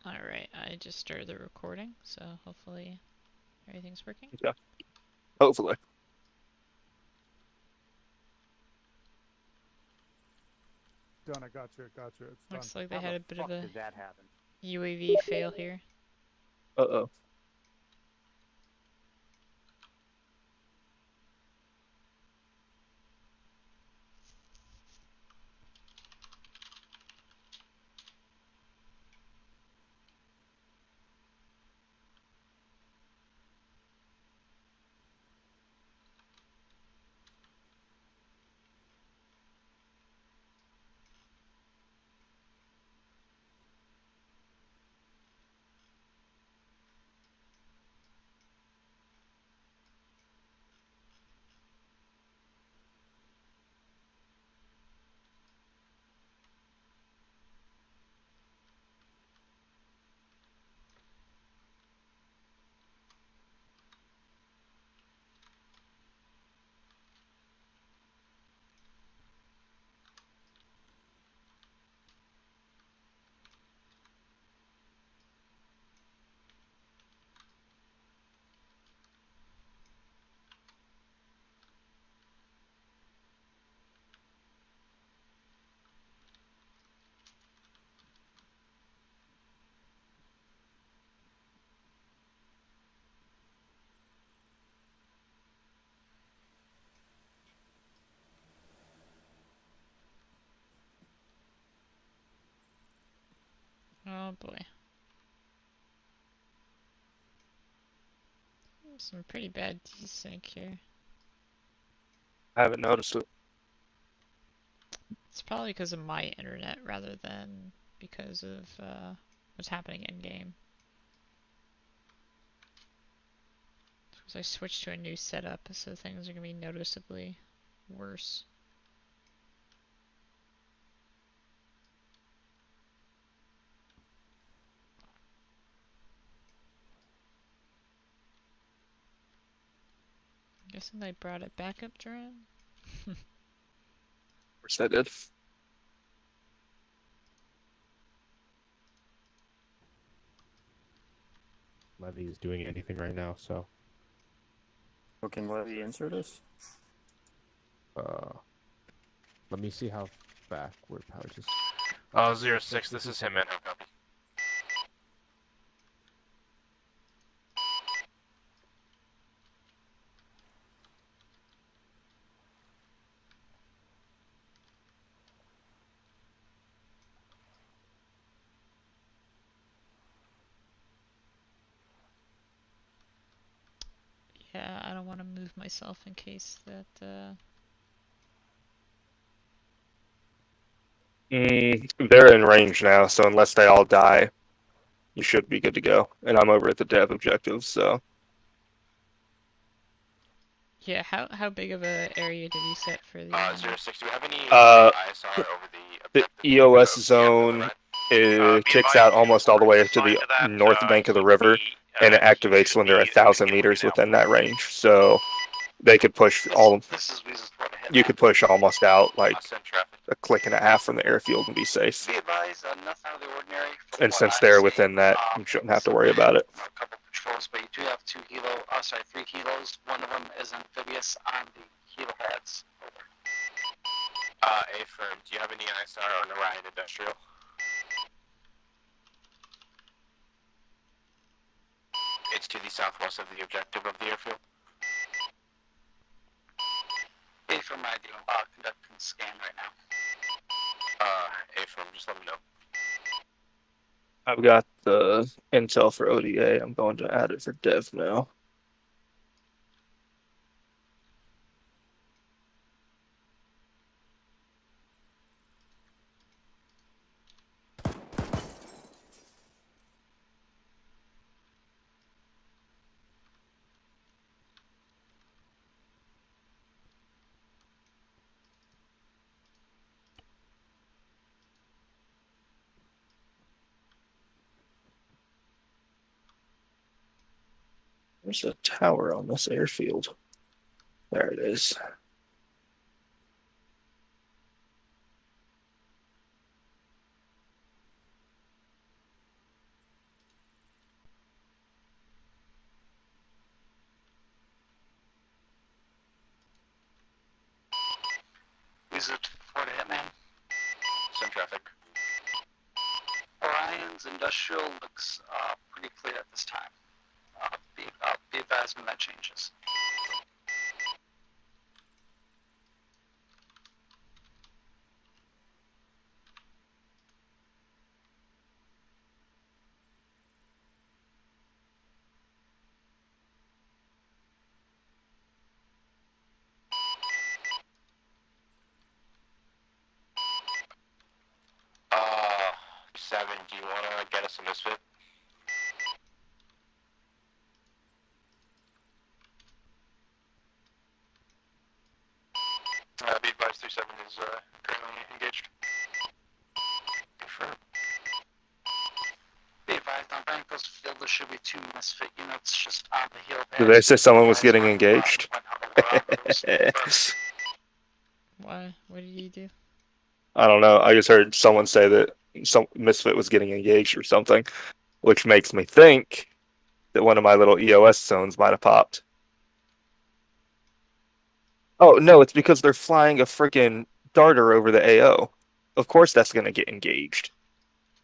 Alright, I just started the recording, so hopefully everything's working. Yeah, hopefully. Done. I got you. It's done. Looks like they How had the a bit of fuck a did that happen? UAV fail here. Uh-oh. Oh boy. Some pretty bad desync here. I haven't noticed it. It's probably because of my internet rather than because of what's happening in game. Because I switched to a new setup, so things are gonna be noticeably worse. I'm guessing they brought a backup drone? Which they did. Levy is doing anything right now, so So can Levy insert us? let me see how backward power just. 06, this is him, man. How copy? Yeah, I don't want to move myself in case that They're in range now, so unless they all die, you should be good to go. And I'm over at the dev objectives, so. yeah, how big of a area did you set for the 06, do we have any ISR over The EOS zone kicks out almost all the way to the north bank of the river, and it activates when they're 1,000 meters within that range. So they could push all. You could push almost out like a click and a half from the airfield and be safe. Be advised, nothing out of the ordinary. And since they're within that, you shouldn't have to worry about it. A couple patrols, but you do have 3 helos. One of them is amphibious on the helo pads. A firm, do you have any ISR on Orion Industrial? It's to the southwest of the objective of the airfield. A firm, I do conducting a scan right now. A firm, just let me know. I've got the intel for ODA. I'm going to add it for dev now. There's a tower on this airfield. There it is. Is it for the Hitman? Some traffic. Orion's industrial looks pretty clear at this time. Be advised when that changes. Uh, 7, do you want to get us a misfit? Be advised 37 is currently engaged. Confirm. Be advised on Branko's field there should be 2 misfit units just on the heel pad. Did they say someone was getting engaged? Why? What did you do? I don't know. I just heard someone say that some misfit was getting engaged or something, which makes me think that one of my little EOS zones might have popped. Oh no, it's because they're flying a freaking darter over the AO. Of course that's gonna get engaged.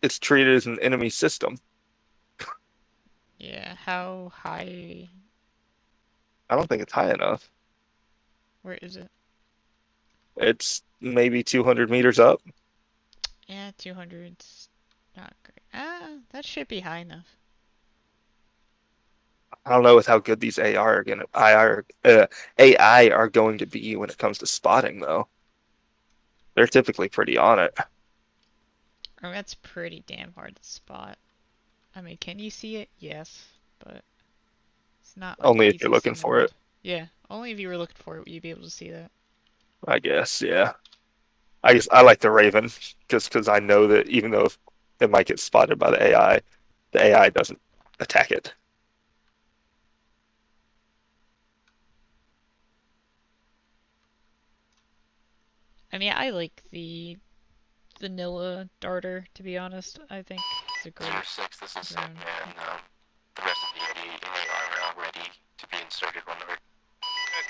It's treated as an enemy system. Yeah, how high? I don't think it's high enough. Where is it? It's maybe 200 meters up. Yeah, 200's not great. That should be high enough. I don't know with how good these AI are going to be when it comes to spotting though. They're typically pretty on it. Oh, that's pretty damn hard to spot. I mean, can you see it? Yes, but it's not like Only the if you're easiest looking thing in the for it. world. Yeah, only if you were looking for it would you be able to see that. I guess, yeah. I like the Raven just because I know that even though it might get spotted by the AI doesn't attack it. I mean, I like the vanilla darter, to be honest. I think it's a great 06, this is drone. it, and the rest of the AR are ready to be inserted whenever.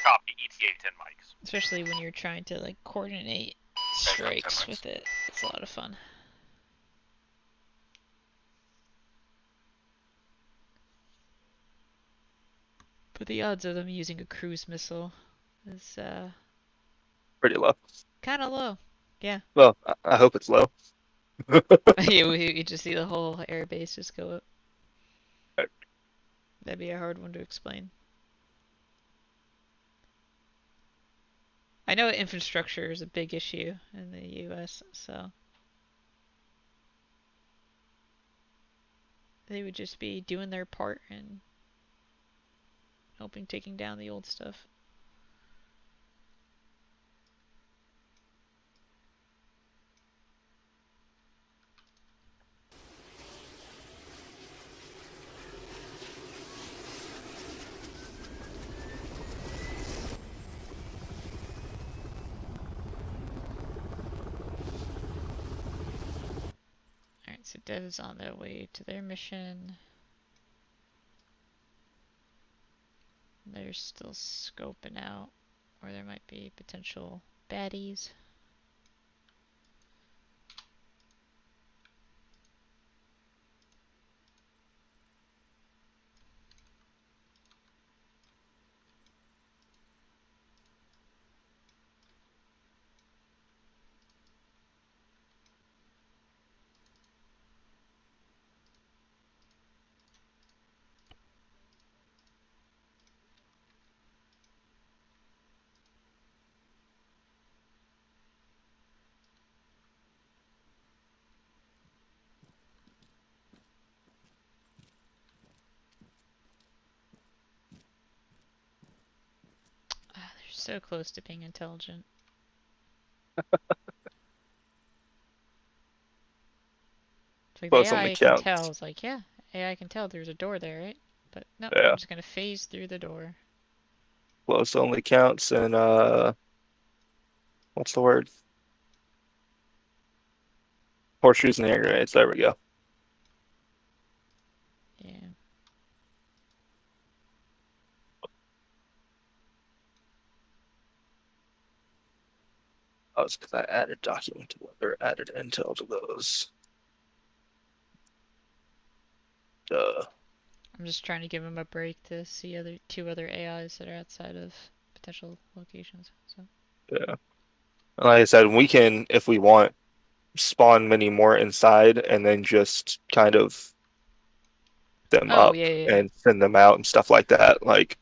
Copy, ETA 10 mics. Especially when you're trying to like coordinate strikes with it. It's a lot of fun. But the odds of them using a cruise missile is Pretty low. kind of low. Yeah. Well, I hope it's low. You just see the whole air base just go up. That'd be a hard one to explain. I know infrastructure is a big issue in the US, so they would just be doing their part and helping taking down the old stuff. Alright, so Dev is on their way to their mission. They're still scoping out where there might be potential baddies. Ah, they're so close to being intelligent. It's like the Close only AI can tell. counts. It's like, yeah, AI can tell there's a door there, right? But no, Yeah. I'm just gonna phase through the door. Close only counts and what's the word? Horseshoes and hand grenades. There we go. Yeah. Oh, it's because I added document or added intel to those. Duh. I'm just trying to give him a break to see two other AIs that are outside of potential locations. So Yeah. Like I said, we can, if we want, spawn many more inside and then just kind of them oh up yeah, yeah, yeah. and send them out and stuff like that. Like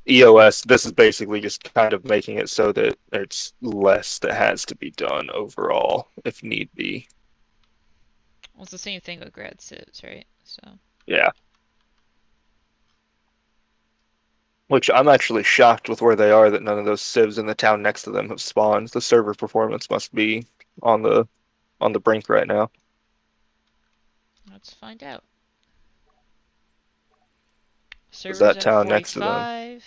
EOS, this is basically just kind of making it so that it's less that has to be done overall, if need be. Well, it's the same thing with grad civs, right? So Yeah. Which I'm actually shocked with where they are that none of those civs in the town next to them have spawned. The server performance must be on the brink right now. let's find out. Is Servers that at town next to them? 45.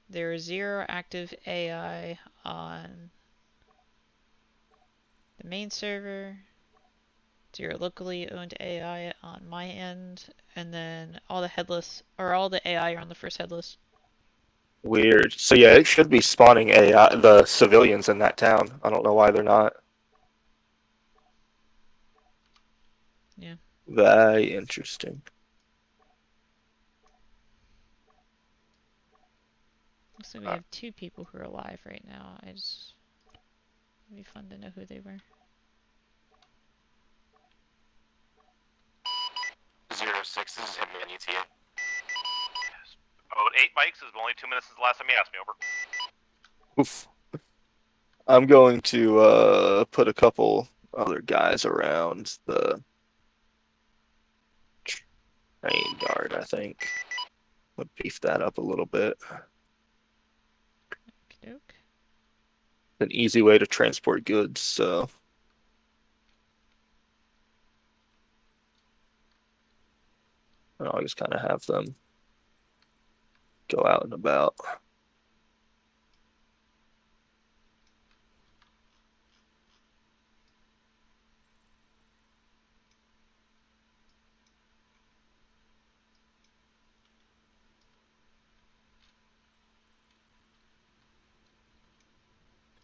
There is 0 active AI on the main server. 0 locally owned AI on my end, and then all the AI are on the first headless. Weird. So yeah, it should be spawning AI, the civilians in that town. I don't know why they're not. Yeah. Very interesting. Looks like we have 2 people who are alive right now. It'd be fun to know who they were. 06, this is him on ETA. About 8 mics is only 2 minutes since the last time you asked me, over. Oof. I'm going to put a couple other guys around the train yard, I think. Would beef that up a little bit. Okey-doke. An easy way to transport goods, so I'll just kind of have them go out and about.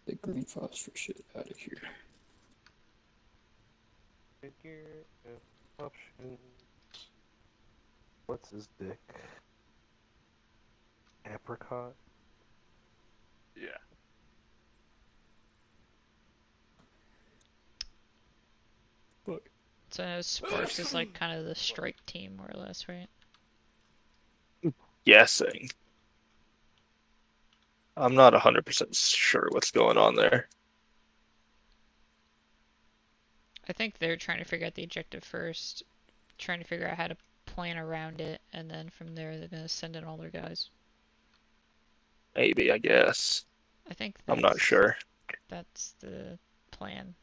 The green phosphor shit out of here. Figure options. What's his dick? Apricot? Yeah. So I know Sparks is like kind of the strike team, more or less, right? Guessing. I'm not 100% sure what's going on there. I think they're trying to figure out the objective first, trying to figure out how to plan around it, and then from there they're gonna send in all their guys. Maybe, I guess. I think I'm not sure. that's the plan.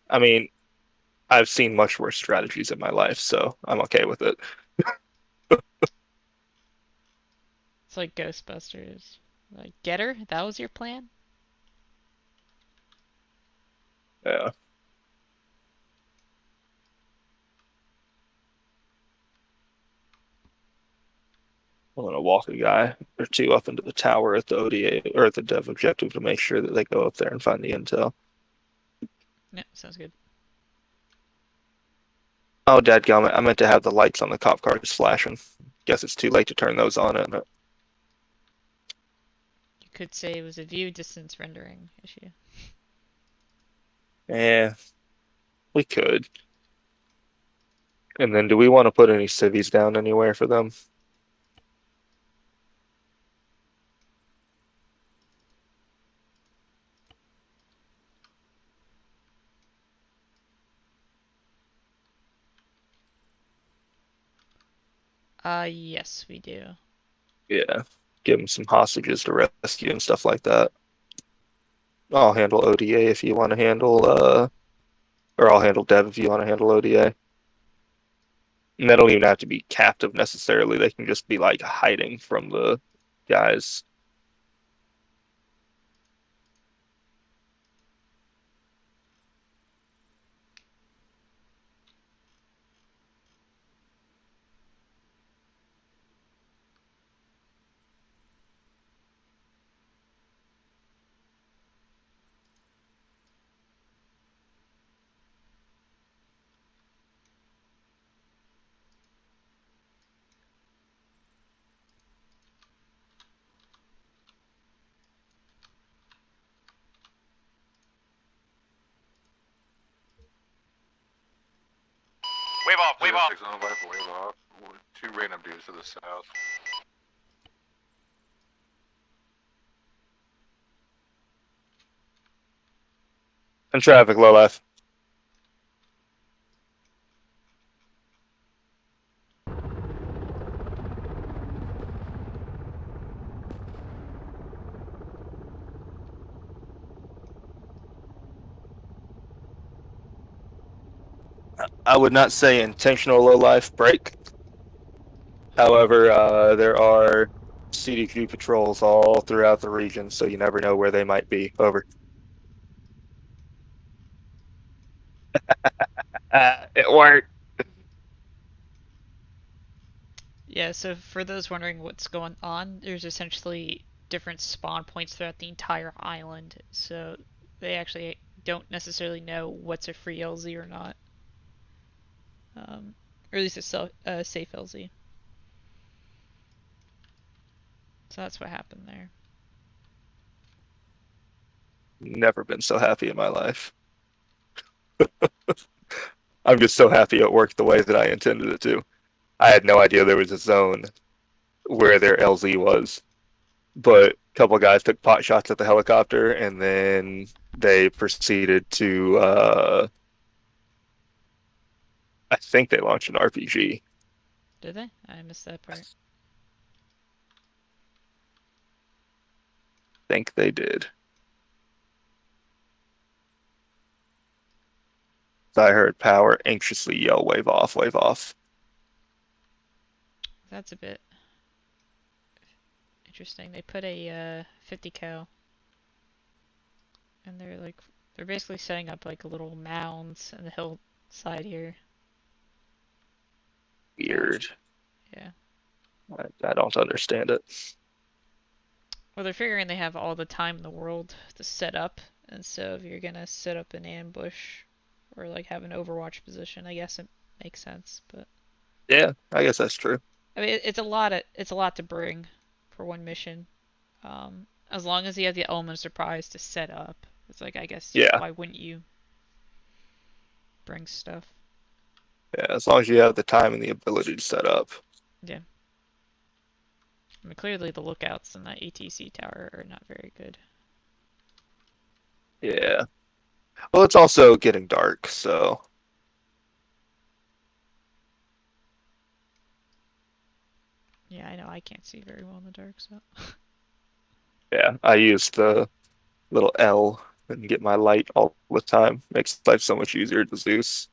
I mean, I've seen much worse strategies in my life, so I'm okay with it. It's like Ghostbusters. Like, get her? That was your plan? Yeah. I'm gonna walk a guy or two up into the tower at the ODA or at the dev objective to make sure that they go up there and find the intel. Yeah, sounds good. Oh, dadgummit, I meant to have the lights on the cop cars flashing. Guess it's too late to turn those on, isn't it? You could say it was a view distance rendering issue. Yeah, we could. And then do we want to put any civvies down anywhere for them? Yes, we do. Yeah, give them some hostages to rescue and stuff like that. I'll handle ODA if you want to handle, or I'll handle dev if you want to handle ODA. And they don't even have to be captive necessarily. They can just be like hiding from the guys. Wave off, wave off. 06 on left, wave off. 2 random dudes to the south. In traffic, low life. I would not say intentional low life break. However, there are CDQ patrols all throughout the region, so you never know where they might be. Over. It worked. Yeah, so for those wondering what's going on, there's essentially different spawn points throughout the entire island, so they actually don't necessarily know what's a free LZ or not. Or at least a safe LZ. So that's what happened there. Never been so happy in my life. I'm just so happy it worked the way that I intended it to. I had no idea there was a zone where their LZ was. But a couple of guys took pot shots at the helicopter, and then they proceeded to, I think they launched an RPG. Did they? I missed that part. I think they did. So I heard Power anxiously yell, wave off, wave off. That's a bit interesting. They put a 50 cal, and they're basically setting up like little mounds on the hillside here. Weird. Yeah. I don't understand it. Well, they're figuring they have all the time in the world to set up, and so if you're gonna set up an ambush or like have an overwatch position, I guess it makes sense. But Yeah, I guess that's true. I mean, it's a lot to bring for one mission. As long as you have the element of surprise to set up, it's like I guess Yeah. why wouldn't you bring stuff? Yeah, as long as you have the time and the ability to set up. Yeah. I mean, clearly the lookouts in that ATC tower are not very good. Yeah. Well, it's also getting dark, so. Yeah, I know I can't see very well in the dark, so. Yeah, I use the little L and get my light all the time. Makes life so much easier to Zeus.